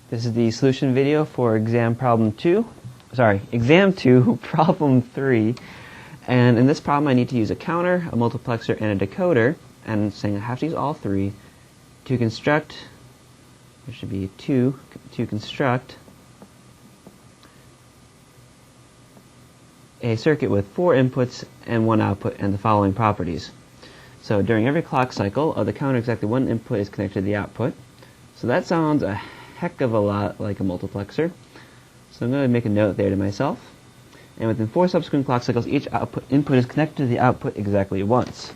This is the solution video for exam 2, problem 3. And in this problem I need to use a counter, a multiplexer, and a decoder. And it's saying I have to use all three to construct, there should be two, to construct a circuit with 4 inputs and 1 output and the following properties. So during every clock cycle of the counter, exactly 1 input is connected to the output. So that sounds a heck of a lot like a multiplexer. So I'm going to make a note there to myself. And within 4 subsequent clock cycles, each input is connected to the output exactly once.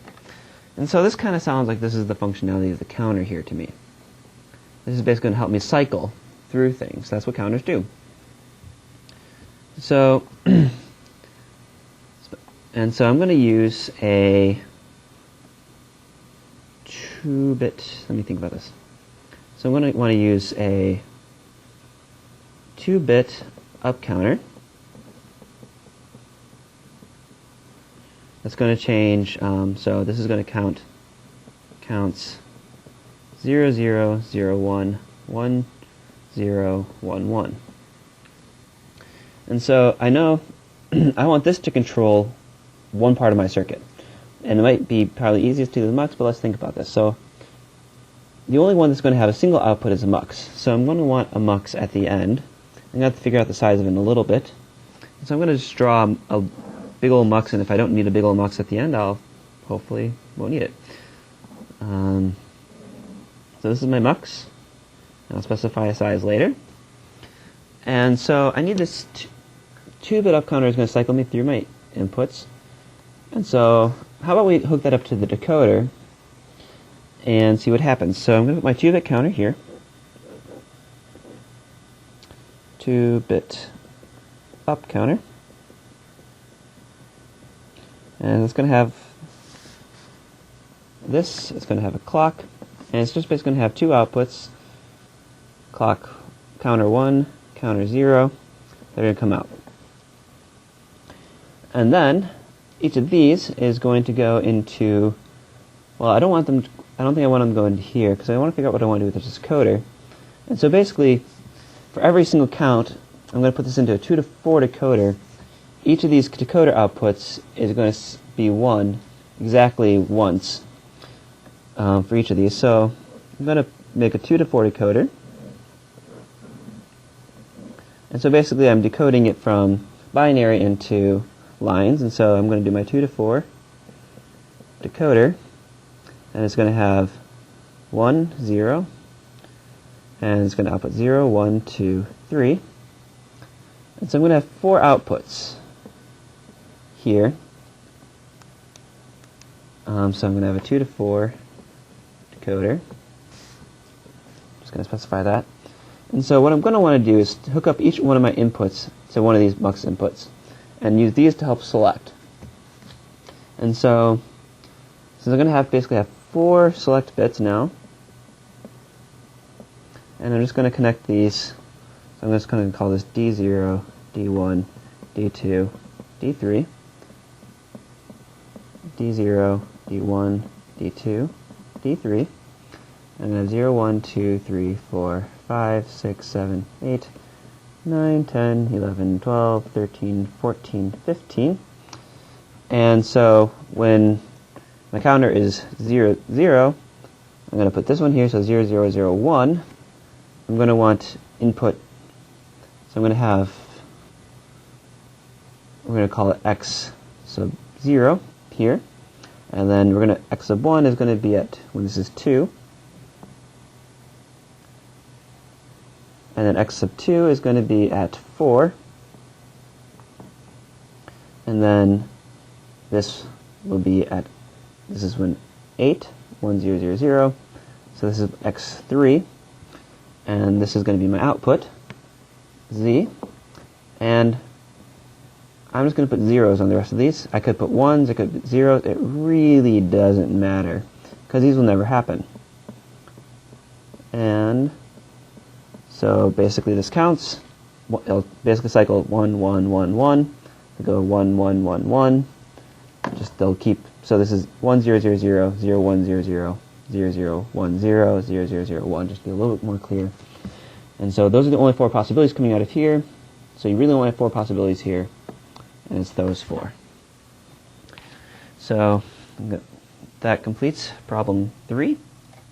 And so this kind of sounds like this is the functionality of the counter here to me. This is basically going to help me cycle through things. That's what counters do. So, and so I'm going to use a 2-bit, let me think about this. So I'm going to want to use a 2-bit up counter. That's going to change, so this is going to counts 0, 0, 0, 1, 1, 0, 1, 1. And so I know I want this to control one part of my circuit. And it might be probably easiest to do the mux, but let's think about this. So the only one that's going to have a single output is a mux. So I'm going to want a mux at the end. I'm going to have to figure out the size of it in a little bit. So I'm going to just draw a big old mux, and if I don't need a big old mux at the end, I'll hopefully won't need it. So this is my mux. I'll specify a size later. And so I need this 2-bit up counter is going to cycle me through my inputs. And so how about we hook that up to the decoder and see what happens. So I'm going to put my 2-bit counter here. 2-bit up counter. And it's going to have this, it's going to have a clock, and it's just basically going to have 2 outputs, clock counter 1, counter 0, that are going to come out. And then each of these is going to go into, well, I don't think I want them to go into here, because I want to figure out what I want to do with this decoder. And so basically, for every single count, I'm going to put this into a 2 to 4 decoder. Each of these decoder outputs is going to be 1 exactly once for each of these. So I'm going to make a 2 to 4 decoder. And so basically I'm decoding it from binary into lines. And so I'm going to do my 2 to 4 decoder. And it's going to have 1, 0. And it's going to output 0, 1, 2, 3. And so I'm going to have 4 outputs here. So I'm going to have a 2 to 4 decoder. Just going to specify that. And so what I'm going to want to do is hook up each one of my inputs to one of these mux inputs and use these to help select. And so I'm going to basically have 4 select bits now. And I'm just going to connect these. So I'm just going to call this D0, D1, D2, D3. D0, D1, D2, D3, and then 0, 1, 2, 3, 4, 5, 6, 7, 8, 9, 10, 11, 12, 13, 14, 15. And so when my counter is 0, 0, I'm going to put this one here, so 0, 0, 0, 1. I'm going to want input, so I'm going to have, we're going to call it x sub 0 here, and then we're going to, x sub 1 is going to be at, when this is 2, and then x sub 2 is going to be at 4, and then this will be at, this is when 8, 1, 0, 0, 0, so this is x3, and this is going to be my output, z, and I'm just going to put zeros on the rest of these. I could put 1s, I could put 0s. It really doesn't matter, because these will never happen. And so basically this counts. It'll basically cycle 1, 1, 1, 1. It'll go 1, 1, 1, 1. Just they'll keep. So this is 1, 0, 0, 0, 0, 1, 0, 0, 0, 0, 1, 0, 0, 0, 0, 1. Just to be a little bit more clear. And so those are the only 4 possibilities coming out of here. So you really only have 4 possibilities here, and it's those 4. So that completes problem 3.